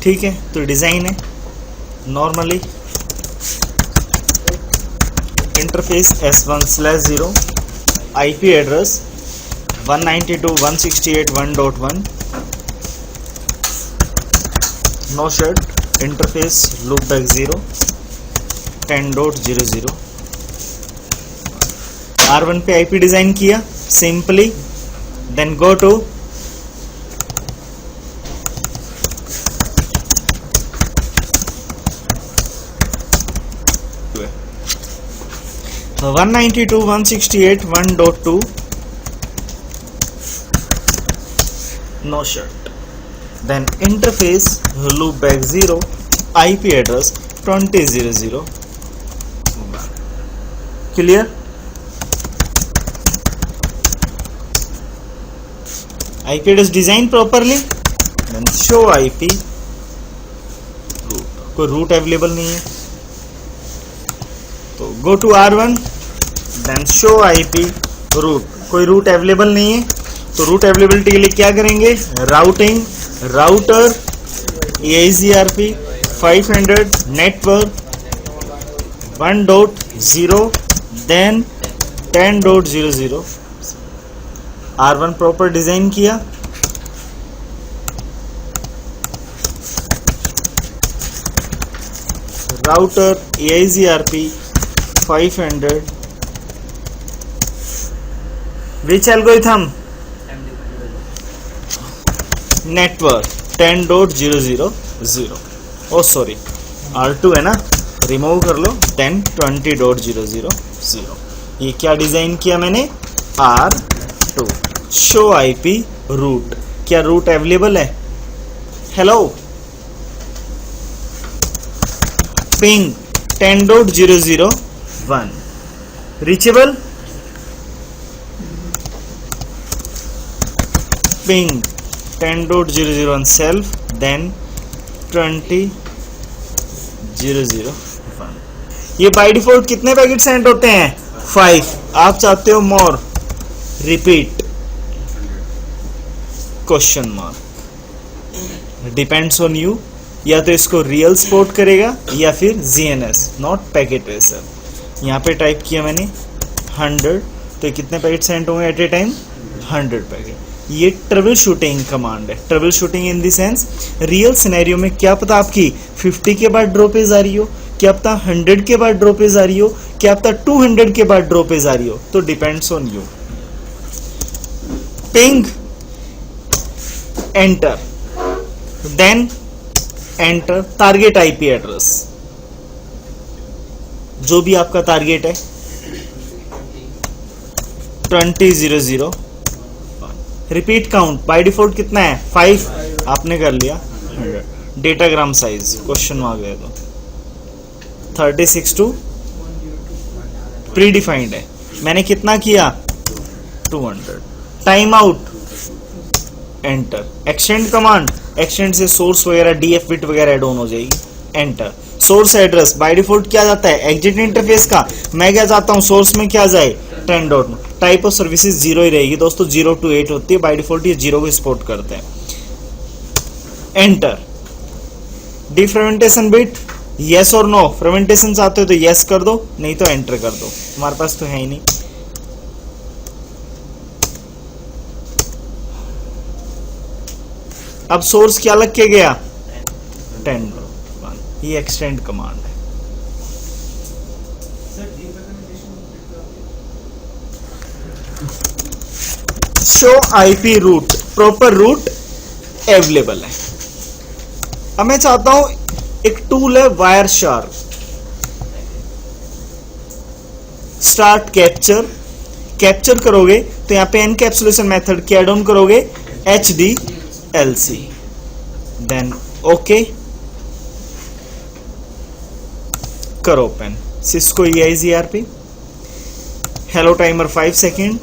ठीक है, तो डिजाइन है normally interface S1/0, IP address 192.168.1.1, no shut, interface loopback 0 10.00। R1 पे IP डिजाइन किया simply, then go to 192.168.1.2, no shut, then interface loopback 0, IP address 20.00, clear? IP address design properly, then show IP root, कोई root available नहीं है तो go to R1, then show IP route, कोई route available नहीं है तो route availability के लिए क्या करेंगे, routing router EIGRP 500 network 1.0 then 10.00। R1 proper design किया, router EIGRP 500 which algorithm, network 10.000, oh sorry R2 है ना, रिमूव कर लो, then 20.000। ये क्या डिजाइन किया मैंने, R2 शो IP रूट, क्या रूट अवेलेबल है, hello ping 10.001 reachable, ping 10.001 self, then 20.001। ये बाय डिफॉल्ट कितने पैकेट सेंड होते हैं, 5, आप चाहते हो more, repeat question mark, depends on you, या तो इसको रियल सपोर्ट करेगा या फिर GNS नॉट पैकेट ट्रेसर। यहाँ पे टाइप किया मैंने 100, तो कितने पैकेट सेंड होंगे एट ए टाइम, 100 पैकेट। ये ट्रबल शूटिंग कमांड है, trouble shooting in the sense real scenario में क्या पता आपकी 50 के बाद ड्रॉपेज आ रही हो, क्या पता 100 के बाद ड्रॉपेज आ रही हो, क्या पता 200 के बाद ड्रॉपेज आ रही हो, तो depends on you. Ping enter, then enter target IP address, जो भी आपका टारगेट है 20.00। रिपीट काउंट बाय डिफॉल्ट कितना है, 5, आपने कर लिया 100। डेटाग्राम साइज क्वेश्चन मार्क दे दो, 36 प्री डिफाइंड है, मैंने कितना किया 200। Time out enter, extend command, extend से सोर्स वगैरह DF बिट वगैरह ऐड ऑन हो जाएगी, enter. Source address by default क्या जाता है, एग्जिट इंटरफेस का, मैं क्या चाहता हूं सोर्स में क्या जाए 10.9। टाइप ऑफ सर्विसेज 0 ही रहेगी दोस्तों, 0 to 8 होती है बाय डिफॉल्ट, ये 0 को सपोर्ट करते हैं। एंटर, डिफ्रेगमेंटेशन बिट यस और नो, फ्रेगमेंटेशन चाहते हो तो यस कर दो, नहीं तो एंटर कर दो, हमारे पास तो है ही नहीं। अब सोर्स क्या लग के गया 10.1, ये एक्सटेंड कमांड है। Show IP route, proper route available है। अब मैं चाहता हूं एक टूल है Wireshark, start capture, capture करोगे तो यहां पे एनकैप्सुलेशन मेथड की एड ऑन करोगे HDLC, देन ओके करो open, Cisco EIGRP, hello timer 5 second,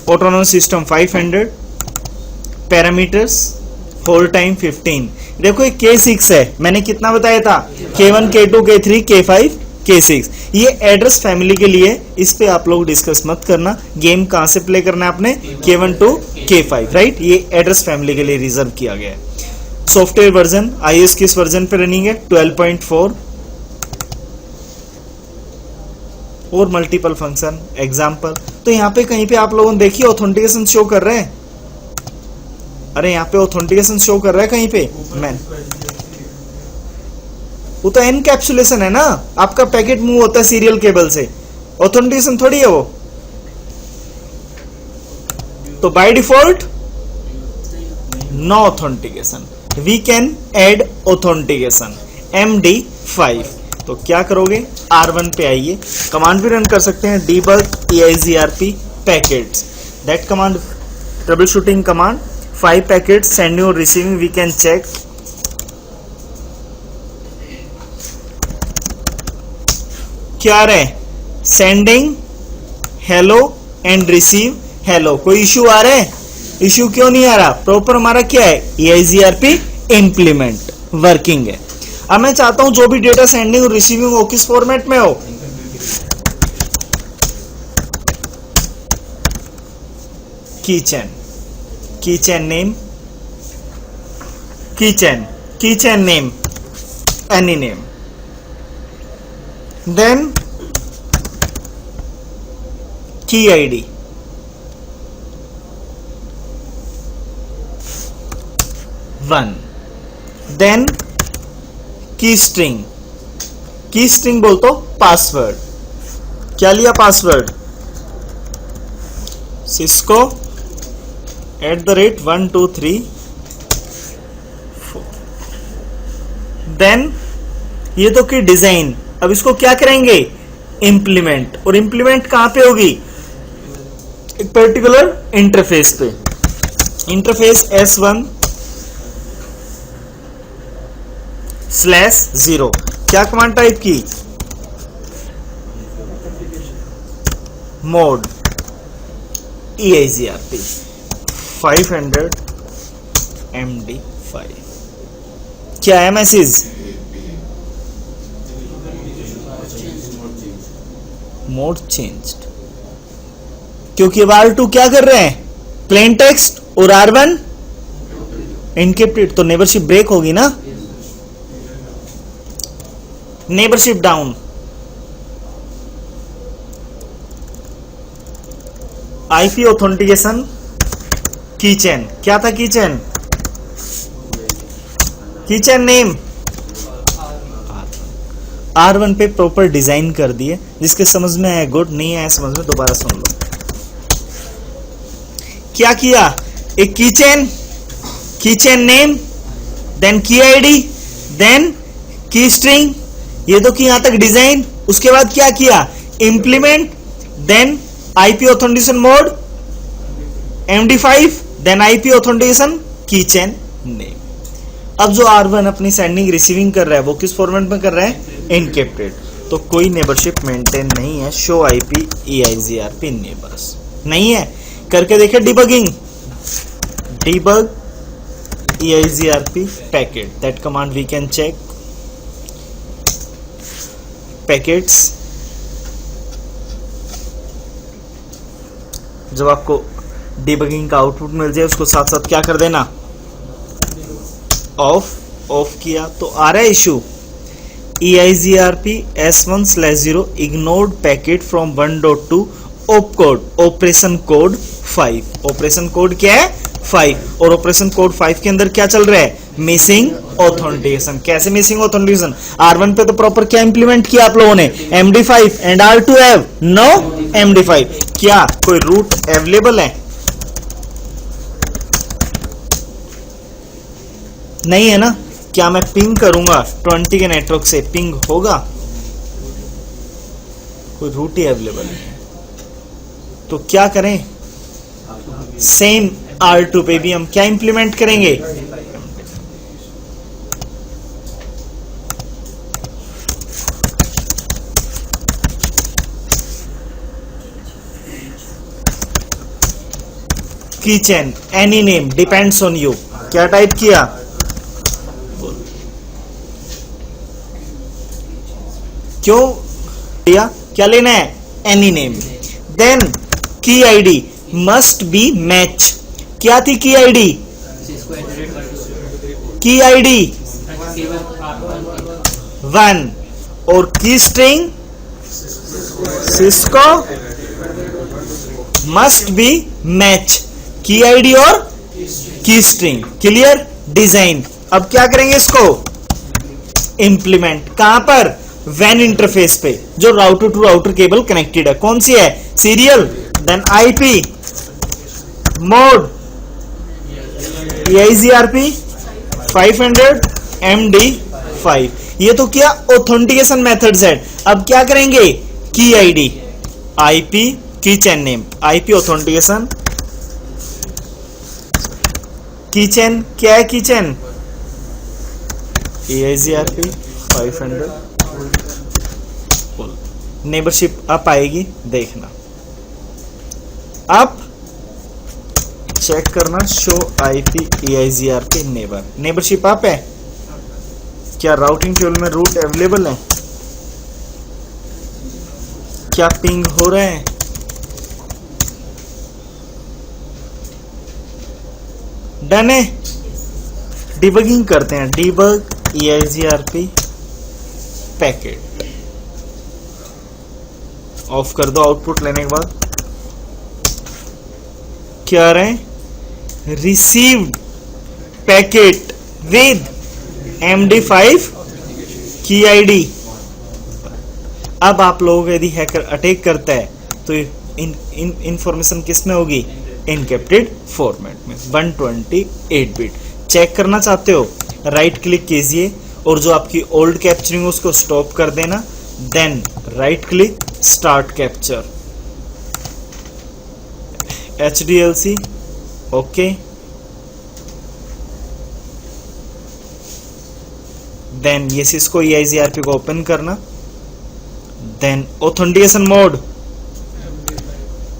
autonomous system 500, parameters hold time 15। देखो ये K6 है, मैंने कितना बताया था, K1 K2 K3 K5 K6, ये एड्रेस फैमिली के लिए, इस पे आप लोग डिस्कस मत करना, गेम कहां से प्ले करना है आपने, K1 to K5 राइट, ये एड्रेस फैमिली के लिए रिजर्व किया गया है। सॉफ्टवेयर वर्जन iOS किस वर्जन पे रनिंग है? 12.4 और मल्टीपल फंक्शन एग्जाम्पल। तो यहाँ पे कहीं पे आप लोगों ने देखी ऑथेंटिकेशन शो कर रहे हैं? अरे यहाँ पे ऑथेंटिकेशन शो कर रहा है कहीं पे? मैं वो तो एनकैप्सुलेशन है ना, आपका पैकेट मूव होता है सीरियल केबल से, ऑथेंटिकेशन थोड़ी है वो। तो by default no authentication, we can add authentication MD5। तो क्या करोगे? R1 पे आइए, कमांड भी रन कर सकते हैं debug eizrp packets, that command trouble shooting command. 5 packets sending और रिसीविंग वी कैन चेक। क्या आ रहा है? Sending hello and receive hello. कोई इश्यू आ रहा है? इश्यू क्यों नहीं आ रहा? प्रॉपर हमारा क्या है? eizrp इंप्लीमेंट वर्किंग है। अब मैं चाहता हूं जो भी डेटा सेंडिंग और रिसीविंग हो किस फॉर्मेट में हो? Keychain, keychain name, keychain name, any name, then key ID, one, then key string बोल तो पासवर्ड। क्या लिया पासवर्ड? सिस्को @123 4। देन ये तो की डिजाइन। अब इसको क्या करेंगे? इंप्लीमेंट। और इंप्लीमेंट कहां पे होगी? एक पर्टिकुलर इंटरफेस पे, इंटरफेस S1/0। क्या कमांड टाइप की? Mode eizrp 500 MD5। क्या है मैसेज? Mode changed. क्योंकि अब R2 क्या कर रहे हैं? प्लेन टेक्स्ट और R1 एनक्रिप्टेड। तो नेबरशिप ब्रेक होगी ना, neighbourship down. IP authentication keychain. क्या था कीचेन? कीचेन नेम R1 पे प्रॉपर डिजाइन कर दिए। जिसके समझ में आया गुड, नहीं आया समझ में दोबारा सुन लो। क्या किया? एक kitchen name, then key ID, then की स्ट्रिंग, ये तो कि यहां तक डिजाइन। उसके बाद क्या किया? Implement, then IP authentication mode MD5, then IP authentication keychain name. अब जो R1 अपनी सेंडिंग रिसीविंग कर रहा है वो किस फॉर्मेट में कर रहा है? एनक्रिप्टेड। तो कोई नेबरशिप मेंटेन नहीं है। शो आईपी eizrp नेबर्स नहीं है। करके देखे debugging, debug eizrp packet, that command we can check packets. जब आपको डिबगिंग का आउटपुट मिल जाए उसको साथ साथ क्या कर देना? ऑफ किया। तो आ रहा है issue eizrp S1/0 ignored packet from 1.2 opcode operation code 5। Operation code क्या है? 5। और ऑपरेशन कोड 5 के अंदर क्या चल रहा है? Missing authentication. कैसे मिसिंग ऑथेंटिकेशन? R1 पे तो प्रॉपर क्या इंप्लीमेंट किया आप लोगों ने? MD5 and R2 have no MD5। क्या कोई रूट अवेलेबल है? नहीं है ना। क्या मैं पिंग करूंगा 20 के नेटवर्क से, पिंग होगा? कोई रूट ही अवेलेबल नहीं है। तो क्या करें? सेम R2 पे भी हम क्या इंप्लीमेंट करेंगे? Keychain any name depends on you. क्या टाइप किया? क्यों किया? क्या लेना है? Any name. Then key ID must be match. क्या थी की आईडी? की आईडी 1 और key string Cisco must be match key ID और की स्ट्रिंग। क्लियर? डिजाइन। अब क्या करेंगे इसको इंप्लीमेंट। कहां पर? वैन इंटरफेस पे जो router to router cable connected है। कौन सी है? Serial. Then IP mode EIGRP 500 MD5। ये तो क्या ऑथेंटिकेशन मेथड्स है। अब क्या करेंगे? की आईडी आईपी की चैन नेम आईपी ऑथेंटिकेशन की चैन क्या है? की चैन EIGRP 500 नेबरशिप अप आएगी, देखना। अब चेक करना show IP EIGRP neighbour neighbourship up है क्या? राउटिंग टेबल में रूट अवेलेबल है क्या? पिंग हो रहे हैं? डन है। डिबगिंग करते हैं। डिबग EIGRP पैकेट ऑफ कर दो। आउटपुट लेने के बाद क्या आ रहा है? रिसीव्ड पैकेट विद MD5 की आईडी। अब आप लोगों को यदि हैकर अटैक करता है तो इंफॉर्मेशन किस में होगी? इनक्रिप्टेड फॉर्मेट में 128 बिट। चेक करना चाहते हो? राइट क्लिक कीजिए और जो आपकी ओल्ड कैप्चरिंग है उसको स्टॉप कर देना। Then right click start capture HDLC okay. Then ये सिस्को EIGRP को ओपन करना। देन ऑथेंटिकेशन मोड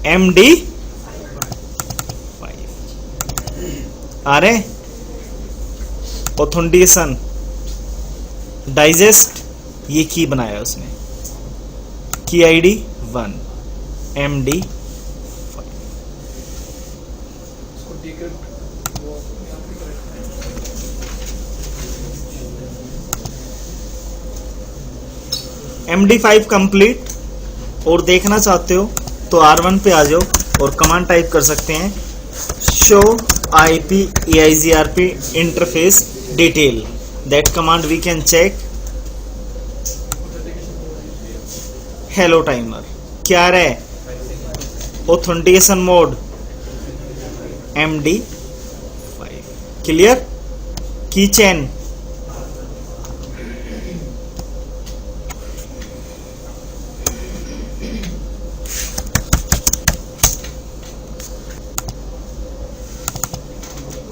MD5 आ रहे। ऑथेंटिकेशन डाइजेस्ट ये की बनाया उसने। की आईडी 1 MD5 MD5 कंप्लीट। और देखना चाहते हो तो R1 पे आ जाओ और कमांड टाइप कर सकते हैं show IP EIGRP interface detail. That command we can check hello timer क्या रहा है? Authentication mode MD5 clear. Keychain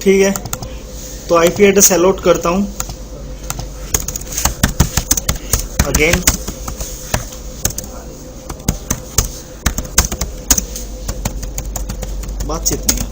ठीक है। तो आईपी एड्रेस अलॉट करता हूं अगेन। बातचीत नहीं है।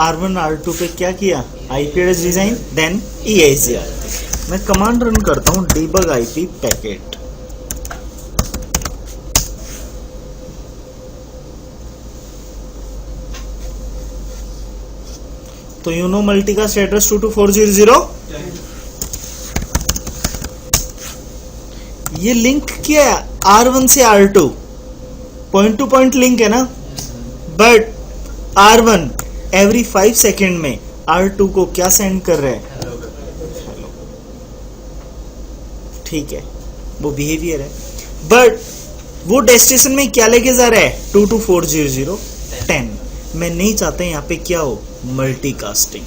R1 R2 पे क्या किया? IP address design then EIGRP। मैं कमांड रन करता हूं debug IP पैकेट। तो यूनो मल्टी का एड्रेस 22400 ये लिंक क्या है? R1 से R2 point two point link है ना, बट R1 एवरी 5 सेकेंड में R2 को क्या सेंड कर रहा है? हेलो। ठीक है, वो बिहेवियर है, बट वो डेस्टिनेशन में क्या लेके जा रहा है? 224010। मैं नहीं चाहता यहाँ पे क्या हो? मल्टीकास्टिंग।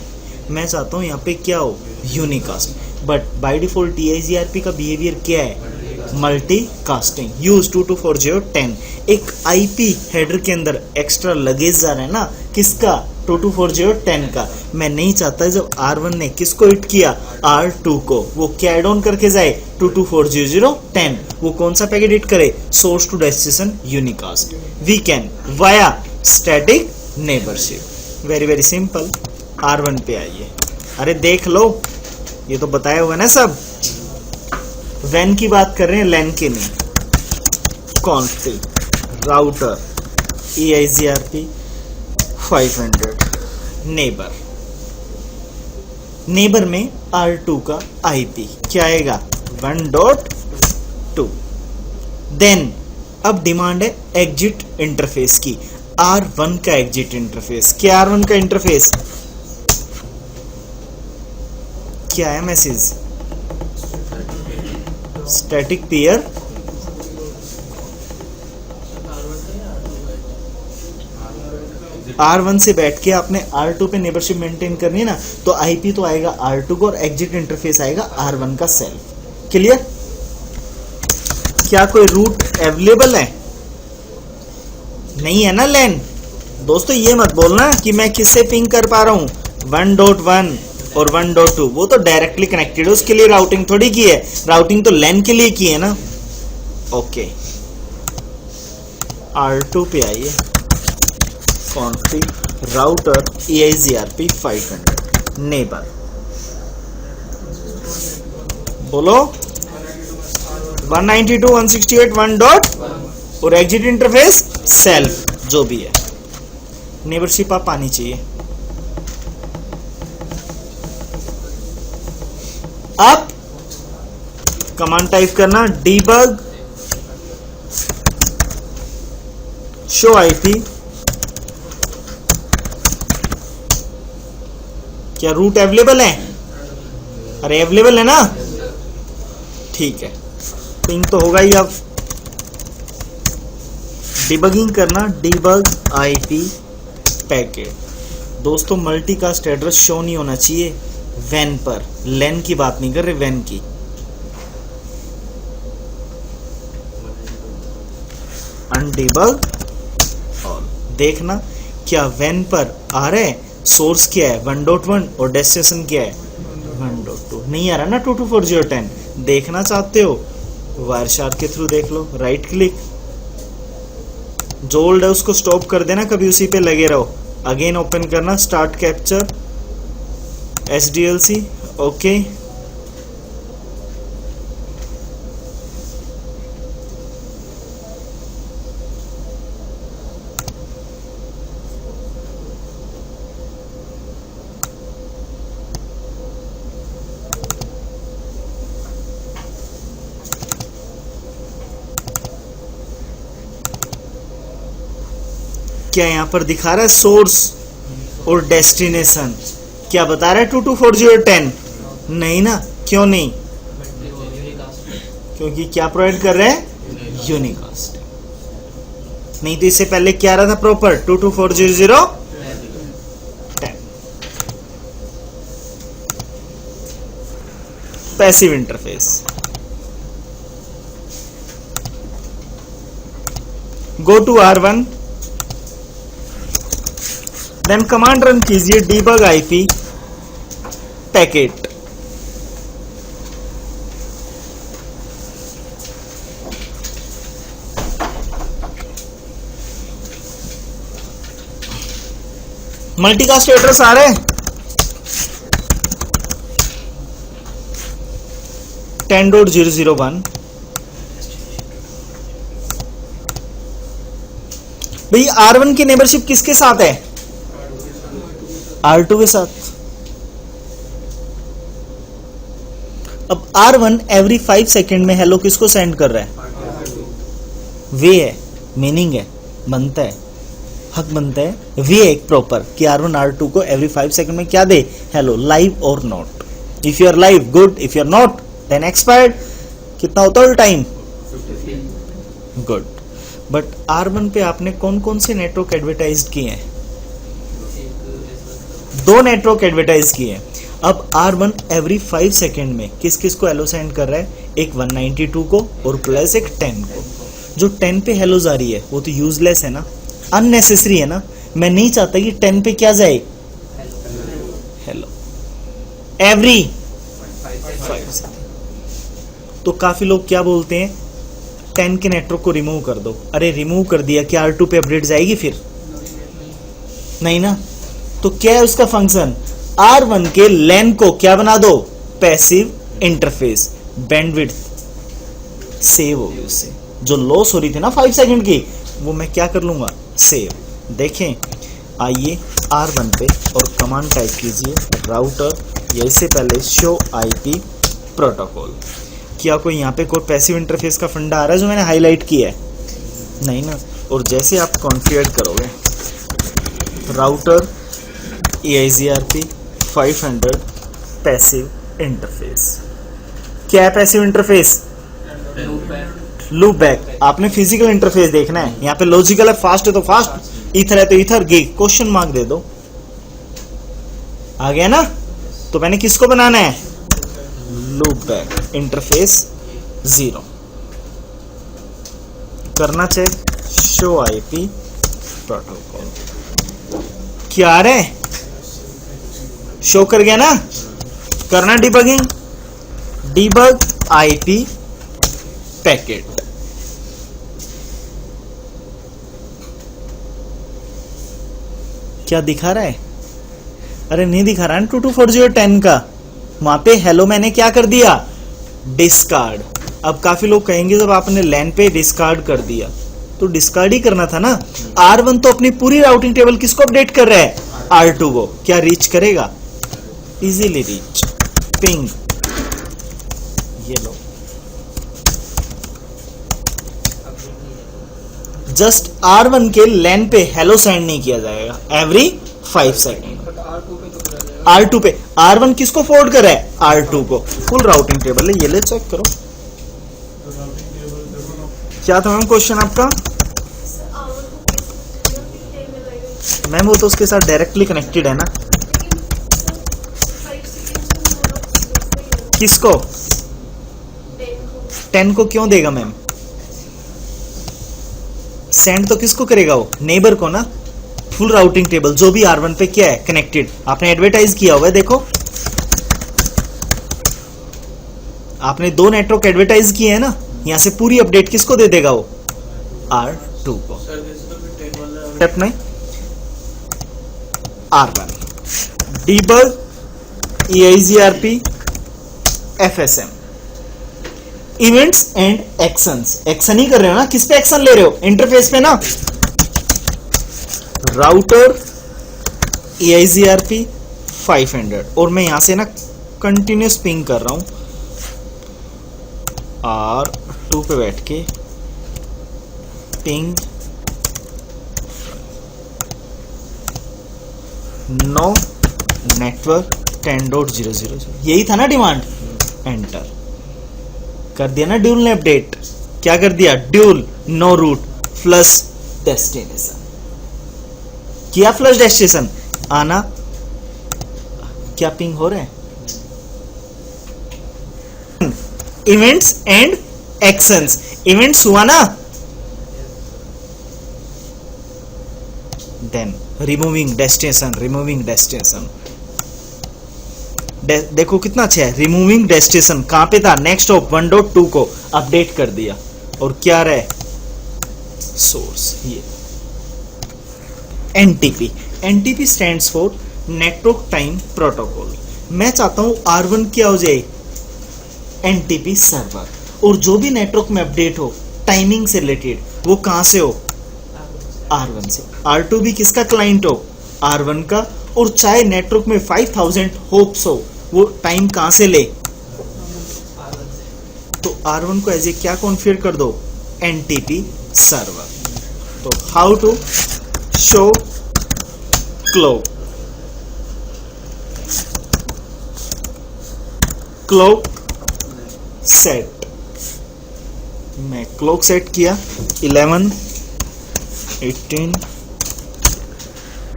मैं चाहता हूँ यहाँ पे क्या हो? Unicast. But by default TIGRP का बिहेवियर क्या है? मल्टीकास्टिंग। यूज 224010। एक IP हेडर के अंदर एक्स्ट्रा लगेज जा रहा है ना, किसका? 224010 का। मैं नहीं चाहता जब R1 ने किसको हिट किया? R2 को, वो क्या एड ऑन करके जाए? 224010। वो कौन सा पैकेट हिट करे? Source to destination unicast. We can via static neighbourship. Very very simple. R1 पे आइए। अरे देख लो, ये तो बताया हुआ ना सब। वैन की बात कर रहे हैं, लैन की नहीं। Config router EIGRP 500 neighbour. Neighbour में R2 का IP क्या आएगा? 1.2। देन अब डिमांड है एग्जिट इंटरफेस की। R1 का एग्जिट इंटरफेस क्या? R1 का इंटरफेस क्या है? मैसेज स्टैटिक पेयर R1 से बैठ के आपने R2 पे नेबरशिप मेंटेन करनी है ना, तो IP तो आएगा R2 को और एग्जिट इंटरफेस आएगा R1 का सेल्फ। क्लियर? क्या कोई रूट अवेलेबल है? नहीं है ना लैन। दोस्तों ये मत बोलना कि मैं किससे पिंग कर पा रहा हूं, 1.1 और 1.2। वो तो डायरेक्टली कनेक्टेड है, उसके लिए राउटिंग थोड़ी की है। राउटिंग तो लैन के लिए की है ना। ओके, R2 पे आइए। Config router EIGRP 500 neighbour. बोलो 192.168.1. और एग्जिट इंटरफेस सेल्फ जो भी है। नेबरशिप आप आनी चाहिए। अब कमांड टाइप करना debug show IP। क्या रूट अवेलेबल है? अरे अवेलेबल है ना, ठीक है। पिंग तो होगा ही। अब डिबगिंग करना debug IP पैकेट। दोस्तों मल्टीकास्ट एड्रेस शो नहीं होना चाहिए वैन पर। लैन की बात नहीं कर रहे, वैन की। अनडिबग ऑल। देखना क्या वैन पर आ रहा है? सोर्स क्या है? 1.1 और डेस्टिनेशन क्या है? 1.2। नहीं आ रहा ना 224010। देखना चाहते हो? वायर शार्क के थ्रू देख लो। राइट क्लिक, जो ओल्ड है उसको स्टॉप कर देना, कभी उसी पे लगे रहो। अगेन ओपन करना, स्टार्ट कैप्चर SDLC। ओके, क्या यहां पर दिखा रहा है सोर्स और डेस्टिनेशन? क्या बता रहा है 224010? नहीं ना। क्यों नहीं? क्योंकि क्या प्रोवाइड कर रहे हैं? यूनिकास्ट। नहीं तो इससे पहले क्या रहा था proper? 224010। Passive interface. Go to R1, then command run कीजिए debug IP packet. Multicast address आ रहे हैं 10.001। भाई R1 की नेबरशिप किसके साथ है? R2 के साथ। अब R1 एवरी 5 सेकेंड में हेलो किसको सेंड कर रहा है? वे है, मीनिंग है, बनता है, हक बनता है, वे एक प्रॉपर कि R1 R2 को एवरी 5 सेकेंड में क्या दे? हेलो, लाइव और not. If you are live good, if you are not then expired. कितना होता है टाइम? गुड। बट R1 पे आपने कौन कौन से नेटवर्क एडवर्टाइज किए हैं? 2 नेटवर्क एडवर्टाइज किए हैं। अब R1 एवरी 5 सेकेंड में किस किस को हेलो सेंड कर रहा है? एक 192 को और प्लस एक 10 को। जो 10 पे हेलोज आ रही है वो तो यूजलेस है ना, अननेसेसरी है ना। मैं नहीं चाहता कि 10 पे क्या जाए? Hello every 5 second. तो काफी लोग क्या बोलते हैं, 10 के नेटवर्क को रिमूव कर दो। अरे रिमूव कर दिया, क्या R2 पे अपडेट जाएगी फिर? नहीं ना। तो क्या है उसका फंक्शन? R1 के लैन को क्या बना दो? Passive interface. बैंडविड्थ सेव होगी उससे, जो लॉस हो रही थी ना 5 सेकंड की, वो मैं क्या कर लूंगा? सेव। देखें, आइए R1 पे और कमांड टाइप कीजिए राउटर, या इससे पहले शो आईपी प्रोटोकॉल। क्या कोई यहाँ पे कोई पैसिव इंटरफेस का फंडा आ रहा है जो मैंने हाईलाइट किया है? नहीं ना। और जैसे आप कॉन्फ़िगर करोगे राउटर EIGRP 500 पैसिव इंटरफेस, क्या है पैसिव इंटरफेस? Loop back. आपने फिजिकल इंटरफेस देखना है, यहाँ पे लॉजिकल है, फास्ट है तो फास्ट, ईथर है तो ईथर, गिग, क्वेश्चन मार्क दे दो। आ गया ना? तो मैंने किसको बनाना है? लूप बैक इंटरफेस 0 करना चेक, शो आईपी प्रोटोकॉल। क्या आ रहा है? शो कर गया ना? करना डिबगिंग, डिबग आईपी पैकेट। क्या दिखा रहा है? अरे नहीं दिखा रहा है 224010 का। वहां पे हेलो मैंने क्या कर दिया? डिस्कार्ड। अब काफी लोग कहेंगे जब आपने लैन पे डिस्कार्ड कर दिया तो डिस्कार्ड ही करना था ना। R1 तो अपनी पूरी राउटिंग टेबल किसको अपडेट कर रहा है? R2 को। क्या रीच करेगा? इजीली रीच, पिंग, ये लो। जस्ट R1 के लैन पे हेलो सेंड नहीं किया जाएगा एवरी 5 सेकेंड। R2 पे R1 किसको फोर्ड कर रहा है? R2 को। फुल राउटिंग टेबल है, ये ले चेक करो। क्या था मैम क्वेश्चन आपका? मैम वो तो उसके साथ डायरेक्टली कनेक्टेड है ना। किसको? 10 को क्यों देगा मैम? सेंड तो किसको करेगा वो? नेबर को ना। फुल राउटिंग टेबल जो भी R1 पे क्या है कनेक्टेड, आपने एडवर्टाइज किया हुआ है, देखो आपने 2 नेटवर्क एडवर्टाइज किए हैं ना, यहां से पूरी अपडेट किसको दे देगा वो? R2 को। स्टेप नहीं, R1 debug EIGRP FSM events and actions. Action ही कर रहे हो ना, किस पे एक्शन ले रहे हो? इंटरफेस पे ना। राउटर EIGRP 500 और मैं यहां से ना कंटिन्यूस पिंग कर रहा हूं R2 पे बैठ के, पिंग नो नेटवर्क 10.0.0। यही था ना डिमांड। एंटर कर दिया ना ड्यूल ने अपडेट। क्या कर दिया? DUAL no route flush destination किया। फ्लश डेस्टिनेशन आना, क्या पिंग हो रहा है? Events and actions. इवेंट्स हुआ ना, then removing destination, removing destination. देखो कितना अच्छा है। रिमूविंग डेस्टिनेशन कहां पे था? नेक्स्ट ऑफ 1.2 को अपडेट कर दिया। और क्या रहे? सोर्स। ये NTP। NTP stands for network time protocol. मैं चाहता हूं R1 क्या हो जाए? NTP server. और जो भी नेटवर्क में अपडेट हो टाइमिंग से रिलेटेड, वो कहां से हो? R1 से। R2 भी किसका क्लाइंट हो? R1 का। और चाहे नेटवर्क में 5000 होप्स हो, वो टाइम कहां से ले? तो R1 को एज ए क्या कॉन्फ़िगर कर दो, एनटीटी सर्वर। तो how to show clock set, मैं क्लॉक सेट किया 11 18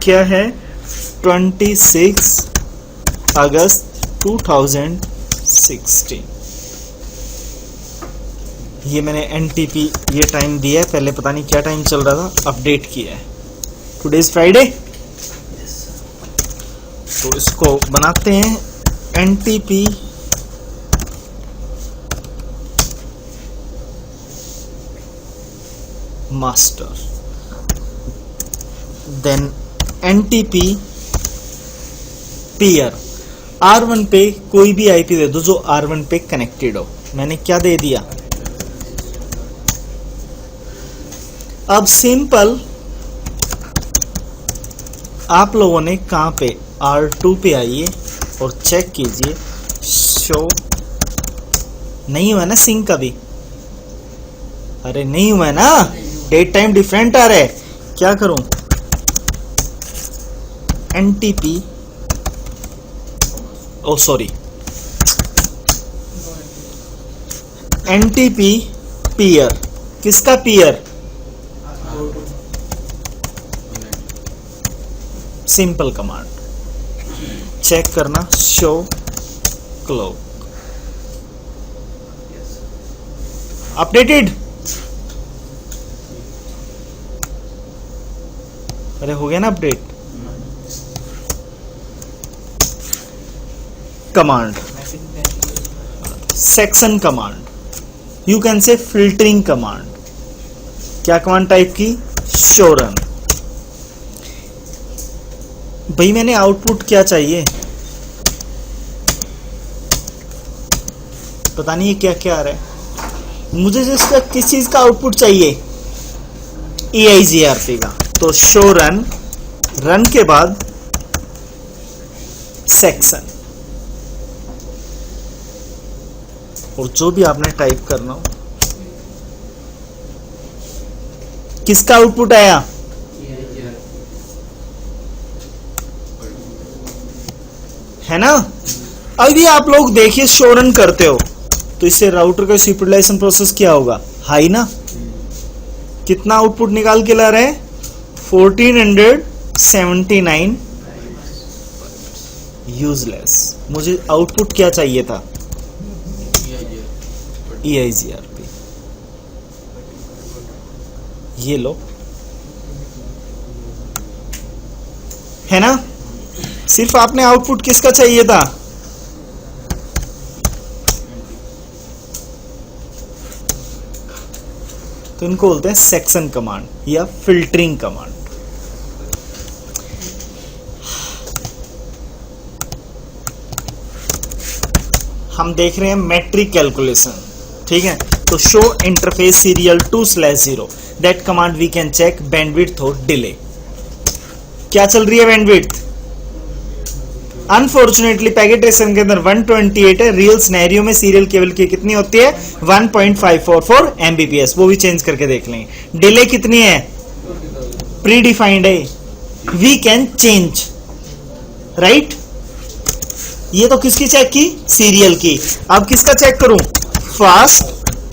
क्या है 26 अगस्त 2016। ये मैंने एनटीपी ये टाइम दिया है, पहले पता नहीं क्या टाइम चल रहा था, अपडेट किया है। टुडे इज फ्राइडे, तो इसको बनाते हैं NTP master, then NTP peer. R1 पे कोई भी आईपी दे दो जो R1 पे कनेक्टेड हो। मैंने क्या दे दिया, अब सिंपल आप लोगों ने कहां पे R2 पे आइए और चेक कीजिए, शो नहीं हुआ ना सिंक अभी, अरे नहीं हुआ ना, डेट टाइम डिफरेंट आ रहा है, क्या करूं, एनटीपी ओ सॉरी एनटीपी पीयर, किसका पीयर, सिंपल कमांड चेक करना, शो क्लॉक अपडेटेड, अरे हो गया ना update. Command section command, you can say filtering command, क्या कमांड टाइप की, शो रन। भाई मैंने आउटपुट क्या चाहिए, पता नहीं ये क्या क्या आ रहा है मुझे, जिसका किस चीज का आउटपुट चाहिए, EIGRP का, तो शो रन, रन के बाद सेक्शन, और जो भी आपने टाइप करना हो, किसका आउटपुट आया, है ना। अभी आप लोग देखिए शो रन करते हो तो इससे राउटर का यूटिलाइजेशन प्रोसेस क्या होगा, हाई ना, कितना आउटपुट निकाल के ला रहे हैं 1479 यूजलेस। मुझे आउटपुट क्या चाहिए था, EIGRP, ये लो, है ना। सिर्फ आपने आउटपुट किसका चाहिए था, तो इनको बोलते हैं सेक्शन कमांड या फिल्टरिंग कमांड। हम देख रहे हैं मैट्रिक कैलकुलेशन, ठीक है, तो show interface serial 2/0, that command we can check bandwidth और डिले, क्या चल रही है बैंडविड्थ। अनफॉर्चुनेटली पैकेट ट्रेसर के अंदर 128 है, रियल सिनेरियो में सीरियल केबल की कितनी होती है 1.544 Mbps, वो भी चेंज करके देख लेंगे। डिले कितनी है, प्री डिफाइंड है, वी कैन चेंज, राइट। ये तो किसकी चेक की, सीरियल की। अब किसका चेक करूं, fast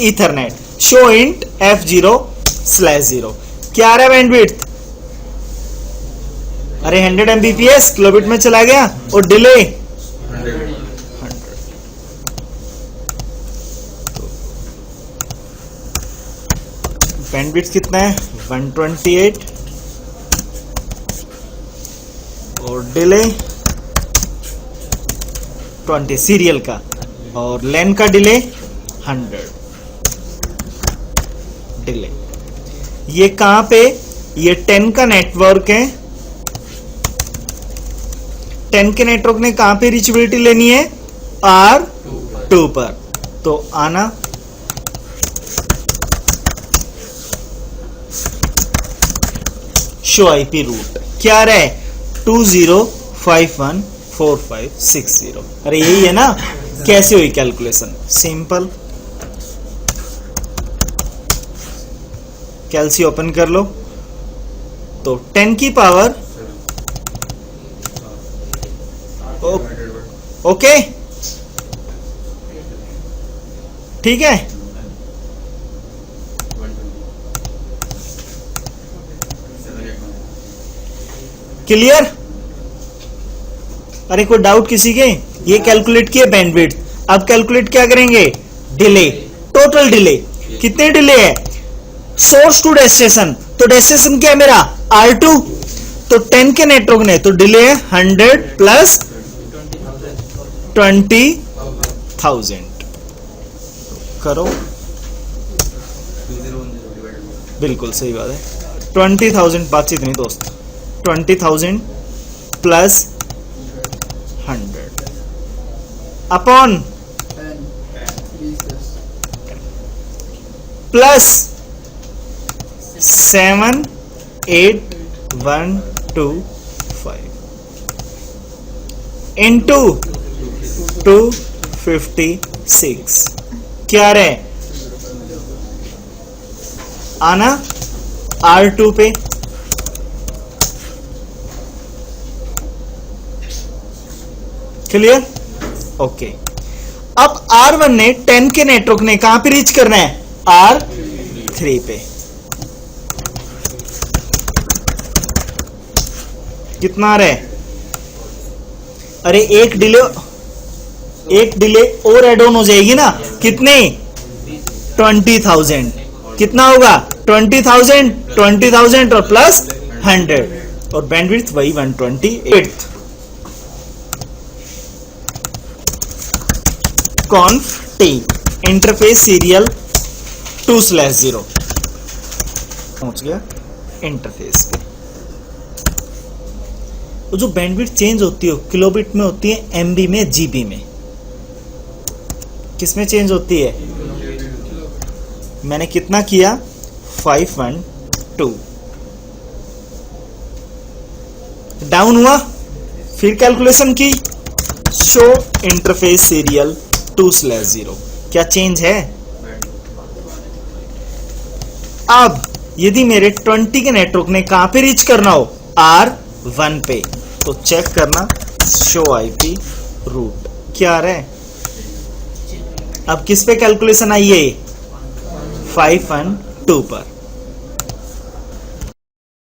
Ethernet, show int F0/0, क्या आ रहा है बैंडविड्थ, अरे 100 Mbps किलोबिट में चला गया, और डिले 100। बैंडविड्थ कितना है 128 और डिले 20 सीरियल का, और लैन का डिले 100 डिले। ये कहां पे, ये 10 का नेटवर्क है, 10 के नेटवर्क ने कहां पे रीचेबिलिटी लेनी है, R2 पर, तो आना शो आईपी रूट, क्या रहा है 20514560, अरे यही है ना। कैसे हुई कैलकुलेशन, सिंपल कैलसी ओपन कर लो, तो 10 की पावर ओके, ठीक है। क्लियर? अरे कोई डाउट किसी के? ये कैलकुलेट किए बैंडविड्थ, अब कैलकुलेट क्या करेंगे? Delay, total delay. कितने डिले है? सोर्स टू डेस्टिनेशन, तो डेस्टिनेशन क्या है मेरा? R2, तो 10 के नेटवर्क ने, तो डिले है 100 प्लस 20,000। करो, बिल्कुल सही बात है। 20,000, बातचीत नहीं दोस्त। 20,000 प्लस 100 अपॉन प्लस 78125 इंटू 256 क्या रहे आना R2 पे। क्लियर? ओके। अब R1 ने 10 के नेटवर्क ने कहां पे रीच करना है? R3 पे। कितना आ रहा है? अरे एक डिले और एड ऑन हो जाएगी ना, कितने? 20,000। कितना होगा? 20,000 और प्लस 100, और बैंडविड्थ वही 128। कॉन्फ टी इंटरफेस सीरियल 2/0 पहुंच गया इंटरफेस पे। तो जो बैंडविड्थ चेंज होती है किलोबिट में होती है, एमबी में, जीबी में, किसमें चेंज होती है? मैंने कितना किया? 512। डाउन हुआ, फिर कैलकुलेशन की, शो इंटरफेस सीरियल 2/0। क्या चेंज है? अब यदि मेरे 20 के नेटवर्क ने कहां पे रीच करना हो? R1 पे, तो चेक करना शो आईपी रूट क्या आ रहा है। अब किस पे कैलकुलेशन आई है? 512 पर।